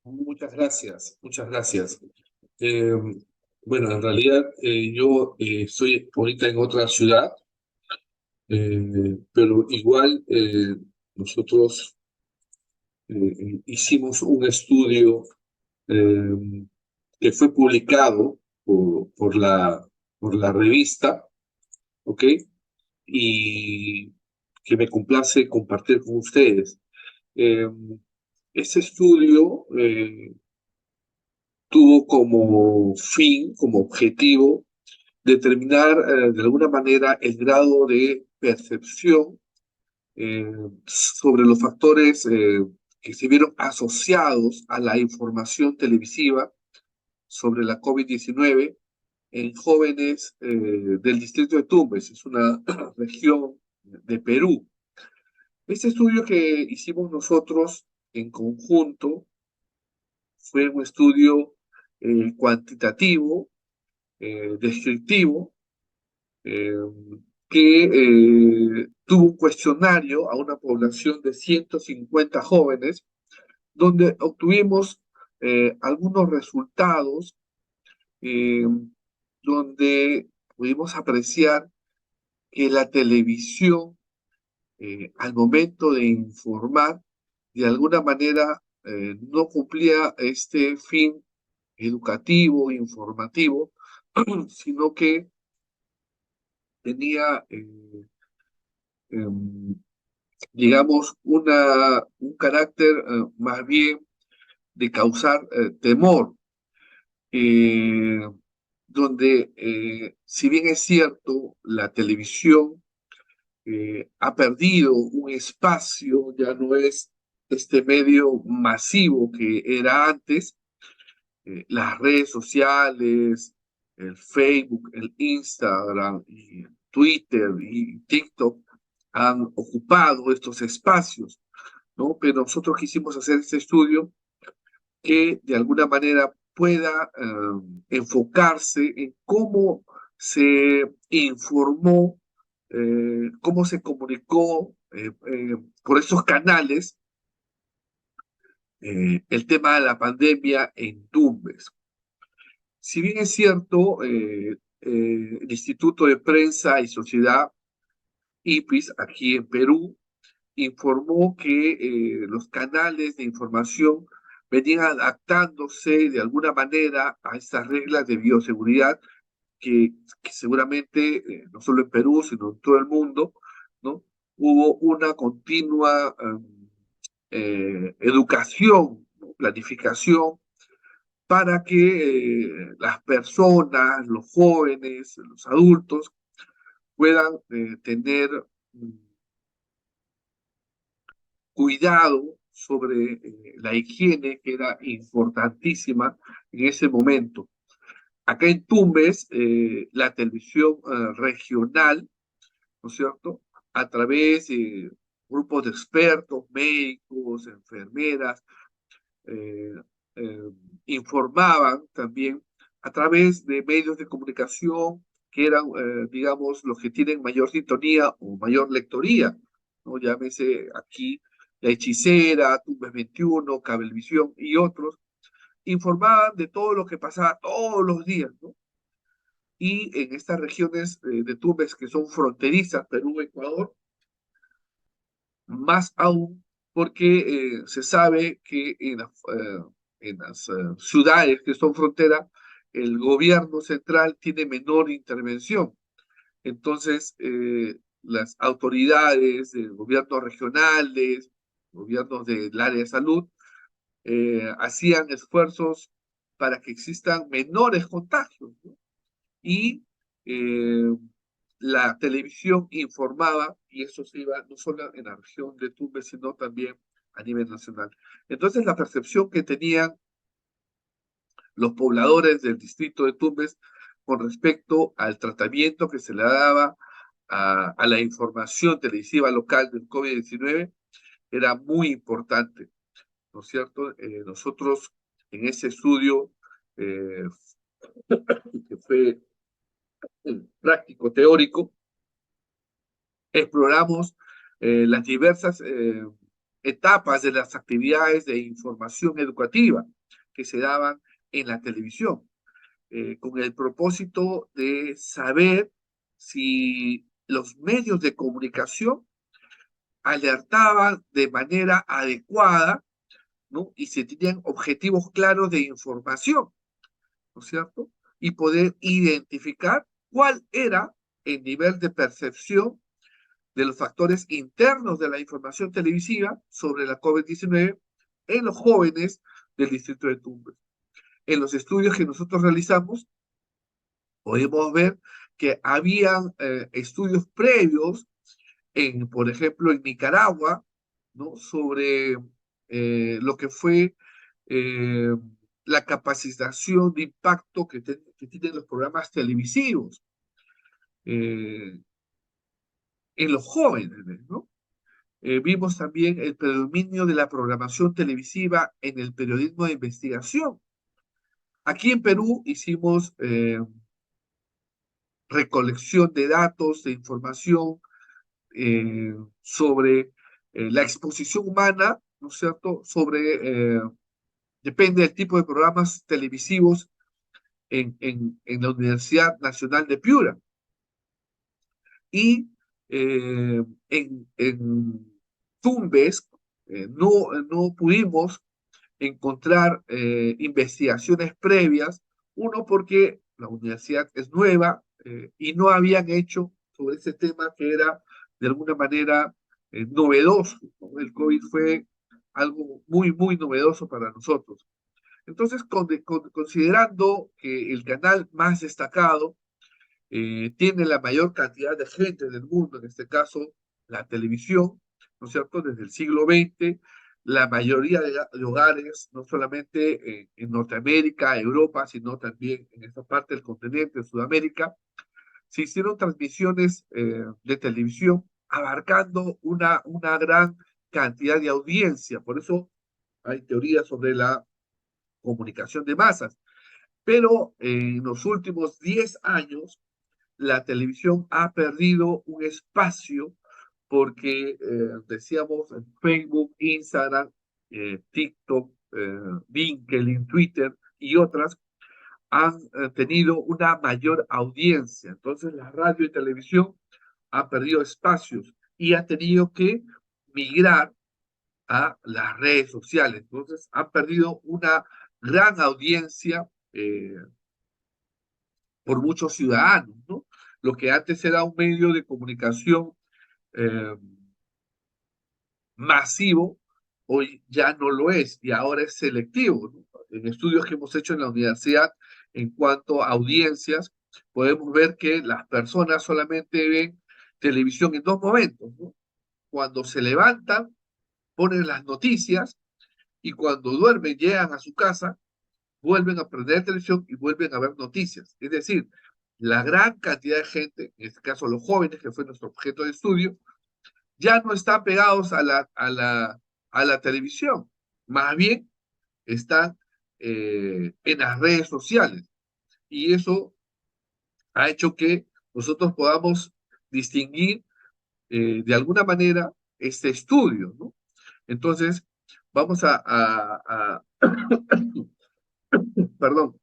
Muchas gracias, muchas gracias. Eh, bueno, en realidad yo estoy ahorita en otra ciudad, pero igual nosotros hicimos un estudio eh, que fue publicado por la revista, ¿ok? Y que me complace compartir con ustedes. Eh, Este estudio tuvo como fin, como objetivo, determinar de alguna manera el grado de percepción eh, sobre los factores que se vieron asociados a la información televisiva sobre la COVID-19 en jóvenes del distrito de Tumbes, es una región de Perú. Este estudio que hicimos nosotros en conjunto fue un estudio cuantitativo, descriptivo, eh, que tuvo un cuestionario a una población de 150 jóvenes, donde obtuvimos algunos resultados, eh, donde pudimos apreciar que la televisión, al momento de informar, de alguna manera no cumplía este fin educativo, informativo, sino que tenía em, digamos, un carácter más bien de causar temor, eh, donde, si bien es cierto, la televisión ha perdido un espacio, ya no es este medio masivo que era antes, las redes sociales, el Facebook, el Instagram, y Twitter y TikTok han ocupado estos espacios, ¿no? Pero nosotros quisimos hacer este estudio que de alguna manera pueda enfocarse en cómo se informó, cómo se comunicó por estos canales el tema de la pandemia en Tumbes. Si bien es cierto, el Instituto de Prensa y Sociedad, IPIS, aquí en Perú, informó que los canales de información venían adaptándose de alguna manera a estas reglas de bioseguridad que seguramente, no solo en Perú, sino en todo el mundo, ¿no? Hubo una continua educación, ¿no? Planificación para que las personas, los jóvenes, los adultos puedan tener cuidado sobre la higiene, que era importantísima en ese momento. Acá en Tumbes, la televisión regional, ¿no es cierto? A través de grupos de expertos, médicos, enfermeras, eh, eh, informaban también a través de medios de comunicación que eran, digamos, los que tienen mayor sintonía o mayor lectoría, ¿no? Llámese aquí La Hechicera, Tumbes 21, Cablevisión y otros, informaban de todo lo que pasaba todos los días, ¿no? Y en estas regiones de Tumbes que son fronterizas, Perú, Ecuador, más aún porque se sabe que en las ciudades que son frontera, el gobierno central tiene menor intervención. Entonces, las autoridades de gobiernos regionales, gobiernos del área de salud, hacían esfuerzos para que existan menores contagios, ¿no? Y eh, la televisión informaba, y eso se iba no solo en la región de Tumbes, sino también a nivel nacional. Entonces, la percepción que tenían los pobladores del distrito de Tumbes con respecto al tratamiento que se le daba a la información televisiva local del COVID-19 era muy importante, ¿no es cierto? Nosotros en ese estudio, eh, que fue práctico teórico, exploramos las diversas etapas de las actividades de información educativa que se daban en la televisión, con el propósito de saber si los medios de comunicación alertaban de manera adecuada, ¿no? Y se tenían objetivos claros de información, ¿no es cierto? Y poder identificar cuál era el nivel de percepción de los factores internos de la información televisiva sobre la COVID-19 en los jóvenes del distrito de Tumbes. En los estudios que nosotros realizamos, podemos ver que habían estudios previos por ejemplo, en Nicaragua, ¿no? Sobre lo que fue eh, la capacitación de impacto que tienen los programas televisivos eh, en los jóvenes, ¿no? Vimos también el predominio de la programación televisiva en el periodismo de investigación. Aquí en Perú hicimos recolección de datos, de información sobre la exposición humana, ¿no es cierto? Depende del tipo de programas televisivos en la Universidad Nacional de Piura. Y en Tumbes no pudimos encontrar investigaciones previas, uno porque la universidad es nueva y no habían hecho sobre ese tema que era de alguna manera novedoso, ¿no? El COVID fue algo muy, muy novedoso para nosotros. Entonces, considerando que el canal más destacado tiene la mayor cantidad de gente del mundo, en este caso la televisión, ¿no es cierto? Desde el siglo XX, la mayoría de hogares, no solamente en Norteamérica, Europa, sino también en esta parte del continente, en Sudamérica, se hicieron transmisiones de televisión abarcando una gran cantidad de audiencia. Por eso hay teorías sobre la comunicación de masas. Pero en los últimos 10 años, la televisión ha perdido un espacio porque, decíamos, en Facebook, Instagram, TikTok, LinkedIn, Twitter y otras han tenido una mayor audiencia. Entonces, la radio y televisión han perdido espacios y han tenido que migrar a las redes sociales. Entonces, han perdido una gran audiencia por muchos ciudadanos, ¿no? Lo que antes era un medio de comunicación eh, masivo, hoy ya no lo es y ahora es selectivo, ¿no? En estudios que hemos hecho en la universidad en cuanto a audiencias, podemos ver que las personas solamente ven televisión en dos momentos, ¿no? Cuando se levantan, ponen las noticias y cuando duermen, llegan a su casa, vuelven a prender televisión y vuelven a ver noticias. Es decir, la gran cantidad de gente, en este caso los jóvenes, que fue nuestro objeto de estudio, ya no están pegados a la televisión, más bien están en las redes sociales. Y eso ha hecho que nosotros podamos distinguir de alguna manera este estudio, ¿no? Entonces, vamos perdón,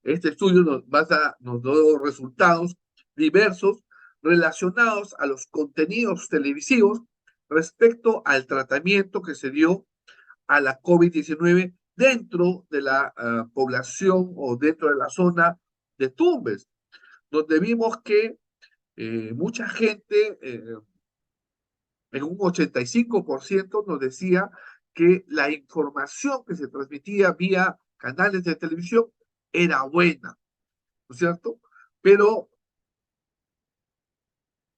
este estudio nos dio resultados diversos relacionados a los contenidos televisivos respecto al tratamiento que se dio a la COVID-19 dentro de la población o dentro de la zona de Tumbes, donde vimos que mucha gente, en un 85% nos decía que la información que se transmitía vía canales de televisión era buena, ¿no es cierto? Pero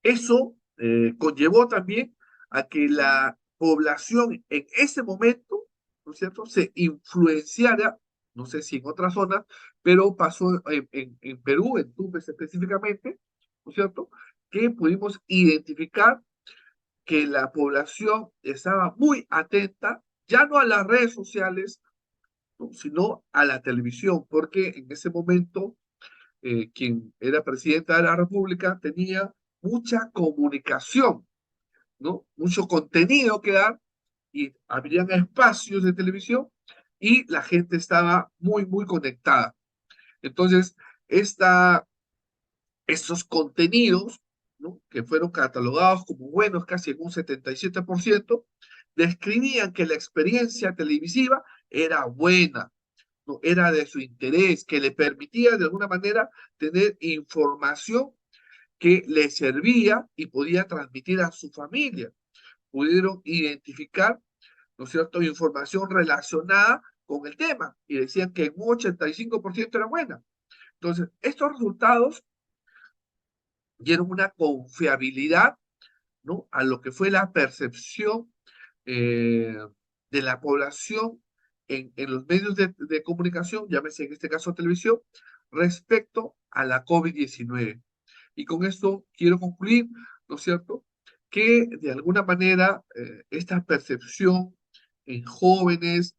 eso conllevó también a que la población en ese momento, ¿no es cierto?, se influenciara, no sé si en otras zonas, pero pasó en Perú, en Tumbes específicamente, ¿no es cierto?, que pudimos identificar que la población estaba muy atenta, ya no a las redes sociales, ¿no?, sino a la televisión, porque en ese momento quien era presidenta de la República tenía mucha comunicación ¿no? Mucho contenido que dar y habrían espacios de televisión y la gente estaba muy, muy conectada. Entonces, esta, estos contenidos, ¿no? Que fueron catalogados como buenos casi en un 77%, describían que la experiencia televisiva era buena, ¿no? Era de su interés, que le permitía de alguna manera tener información que le servía y podía transmitir a su familia. Pudieron identificar, ¿no es cierto?, información relacionada con el tema y decían que en un 85% era buena. Entonces, estos resultados dieron una confiabilidad, ¿no?, a lo que fue la percepción eh, de la población en los medios de comunicación, llámese en este caso televisión, respecto a la COVID-19. Y con esto quiero concluir, ¿no es cierto?, que de alguna manera esta percepción en jóvenes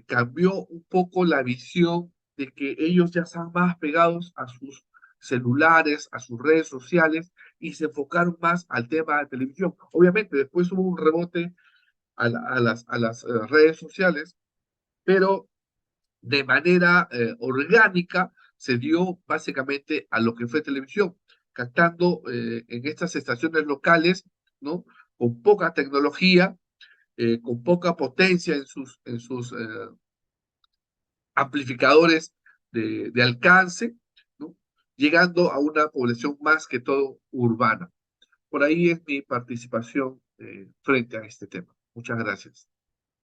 cambió un poco la visión de que ellos ya están más pegados a sus celulares, a sus redes sociales y se enfocaron más al tema de televisión. Obviamente, después hubo un rebote a las redes sociales, pero de manera orgánica se dio básicamente a lo que fue televisión, captando en estas estaciones locales, ¿no? Con poca tecnología, con poca potencia en sus amplificadores de alcance, ¿no? Llegando a una población más que todo urbana. Por ahí es mi participación frente a este tema. Muchas gracias.